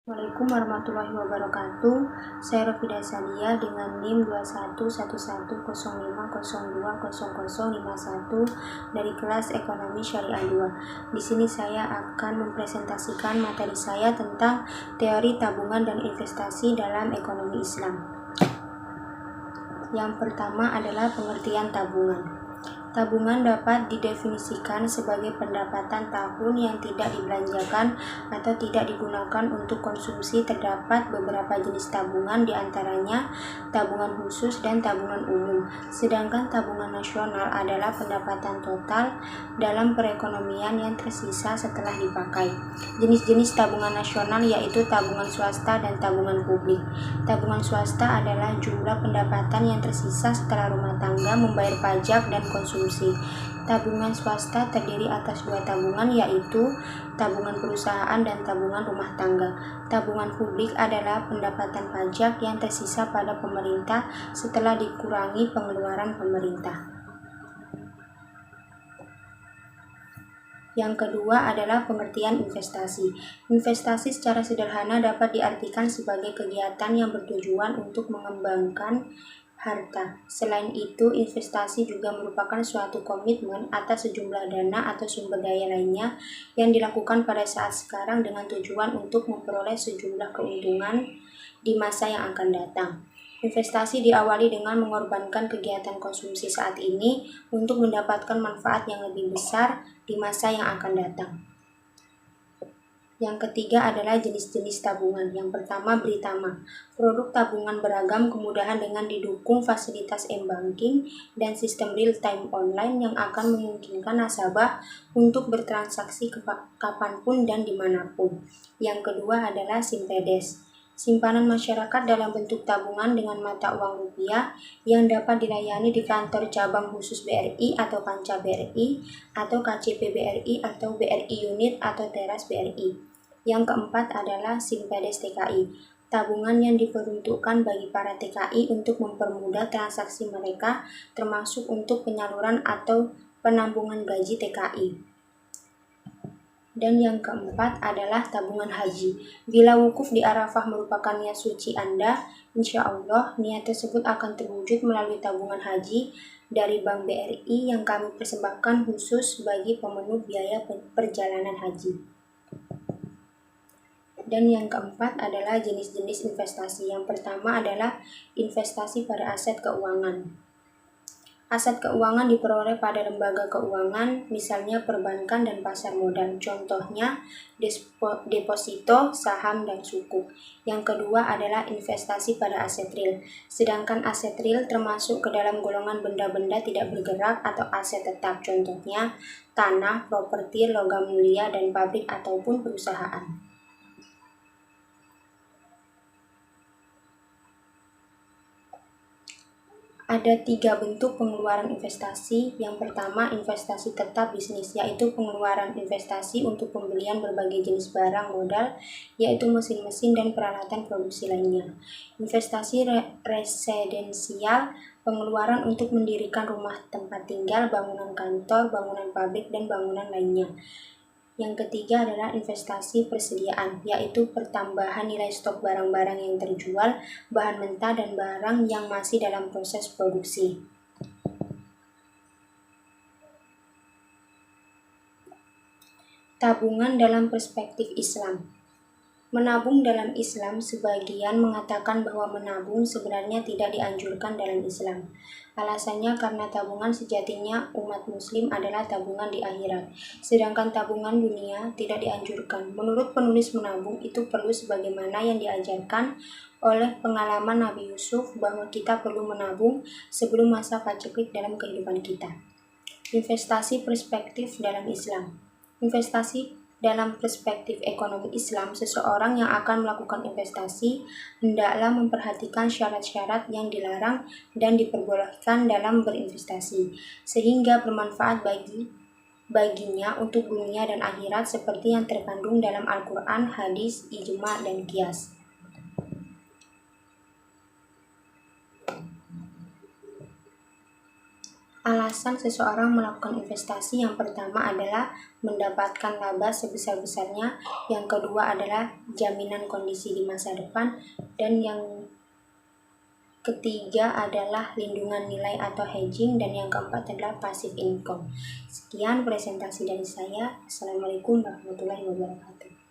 Assalamualaikum warahmatullahi wabarakatuh. Saya Rafida Sadia dengan NIM 211105020051 dari kelas Ekonomi Syariah 2. Di sini saya akan mempresentasikan materi saya tentang teori tabungan dan investasi dalam ekonomi Islam. Yang pertama adalah pengertian tabungan. Tabungan dapat didefinisikan sebagai pendapatan tahun yang tidak dibelanjakan atau tidak digunakan untuk konsumsi. Terdapat beberapa jenis tabungan, diantaranya tabungan khusus dan tabungan umum. Sedangkan tabungan nasional adalah pendapatan total dalam perekonomian yang tersisa setelah dipakai. Jenis-jenis tabungan nasional yaitu tabungan swasta dan tabungan publik. Tabungan swasta adalah jumlah pendapatan yang tersisa setelah rumah tangga membayar pajak dan konsumsi. Tabungan swasta terdiri atas dua tabungan, yaitu tabungan perusahaan dan tabungan rumah tangga. Tabungan publik adalah pendapatan pajak yang tersisa pada pemerintah setelah dikurangi pengeluaran pemerintah. Yang kedua adalah pengertian investasi. Investasi secara sederhana dapat diartikan sebagai kegiatan yang bertujuan untuk mengembangkan harta. Selain itu, investasi juga merupakan suatu komitmen atas sejumlah dana atau sumber daya lainnya yang dilakukan pada saat sekarang dengan tujuan untuk memperoleh sejumlah keuntungan di masa yang akan datang. Investasi diawali dengan mengorbankan kegiatan konsumsi saat ini untuk mendapatkan manfaat yang lebih besar di masa yang akan datang. Yang ketiga adalah jenis-jenis tabungan. Yang pertama, Britama. Produk tabungan beragam, kemudahan dengan didukung fasilitas m-banking dan sistem real-time online yang akan memungkinkan nasabah untuk bertransaksi kapanpun dan dimanapun. Yang kedua adalah Simpedes. Simpanan masyarakat dalam bentuk tabungan dengan mata uang rupiah yang dapat dilayani di kantor cabang khusus BRI atau Panca BRI atau KCP BRI atau BRI Unit atau Teras BRI. Yang keempat adalah Simpedes TKI, tabungan yang diperuntukkan bagi para TKI untuk mempermudah transaksi mereka, termasuk untuk penyaluran atau penampungan gaji TKI. Dan yang keempat adalah tabungan haji. Bila wukuf di Arafah merupakan niat suci Anda, insya Allah niat tersebut akan terwujud melalui tabungan haji dari Bank BRI yang kami persembahkan khusus bagi pemenuh biaya perjalanan haji. Dan yang keempat adalah jenis-jenis investasi. Yang pertama adalah investasi pada aset keuangan. Aset keuangan diperoleh pada lembaga keuangan, misalnya perbankan dan pasar modal. Contohnya deposito, saham, dan sukuk. Yang kedua adalah investasi pada aset real. Sedangkan aset real termasuk ke dalam golongan benda-benda tidak bergerak atau aset tetap. Contohnya tanah, properti, logam mulia, dan pabrik ataupun perusahaan. Ada 3 bentuk pengeluaran investasi. Yang pertama, investasi tetap bisnis, yaitu pengeluaran investasi untuk pembelian berbagai jenis barang modal, yaitu mesin-mesin dan peralatan produksi lainnya. Investasi residensial, pengeluaran untuk mendirikan rumah tempat tinggal, bangunan kantor, bangunan pabrik, dan bangunan lainnya. Yang ketiga adalah investasi persediaan, yaitu pertambahan nilai stok barang-barang yang terjual, bahan mentah, dan barang yang masih dalam proses produksi. Tabungan dalam perspektif Islam. Menabung dalam Islam, sebagian mengatakan bahwa menabung sebenarnya tidak dianjurkan dalam Islam. Alasannya karena tabungan sejatinya umat muslim adalah tabungan di akhirat, sedangkan tabungan dunia tidak dianjurkan. Menurut penulis menabung itu perlu sebagaimana yang diajarkan oleh pengalaman Nabi Yusuf bahwa kita perlu menabung sebelum masa paceklik dalam kehidupan kita. Investasi perspektif dalam Islam. Investasi dalam perspektif ekonomi Islam, seseorang yang akan melakukan investasi hendaklah memperhatikan syarat-syarat yang dilarang dan diperbolehkan dalam berinvestasi, sehingga bermanfaat baginya untuk dunia dan akhirat seperti yang terkandung dalam Al-Quran, hadis, ijma, dan qiyas. Alasan seseorang melakukan investasi yang pertama adalah mendapatkan laba sebesar-besarnya, yang kedua adalah jaminan kondisi di masa depan, dan yang ketiga adalah lindungan nilai atau hedging, dan yang keempat adalah passive income. Sekian presentasi dari saya. Assalamualaikum warahmatullahi wabarakatuh.